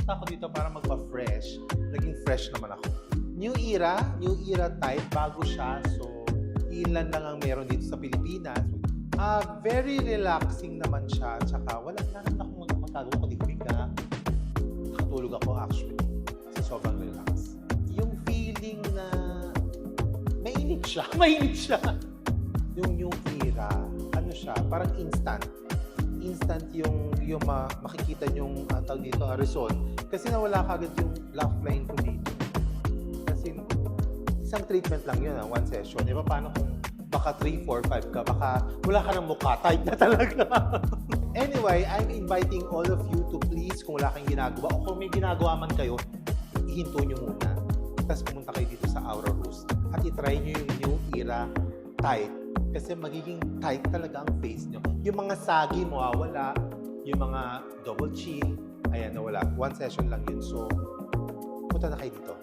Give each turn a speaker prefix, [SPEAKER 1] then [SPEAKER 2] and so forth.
[SPEAKER 1] pumunta ako dito para magpa-fresh. Naging fresh naman ako. New era type, bago siya. So, ilan lang ang meron dito sa Pilipinas. Very relaxing naman siya. Tsaka wala na akong magagawa ko dito. Nakatulog ako actually. Kasi sobrang relax. Yung feeling na mainit siya. Mainit siya. Yung new era, ano siya, parang instant. Instant yung makikita yung tawag dito, result. Kasi nawala kagad yung laugh line ko dito. Kasi isang treatment lang yun, one session. Di ba, paano kung baka 3, 4, 5 ka, baka wala ka ng mukha, type na talaga. Anyway, I'm inviting all of you to please, kung wala kang ginagawa, o kung may ginagawa man kayo, ihinto nyo muna. Tapos pumunta kayo dito sa Aura Rose at itry nyo yung new era tight. Kasi magiging tight talaga ang face nyo. Yung mga sagi mawawala, yung mga double chin, ayan, nawala. One session lang yun. So, punta na kayo dito.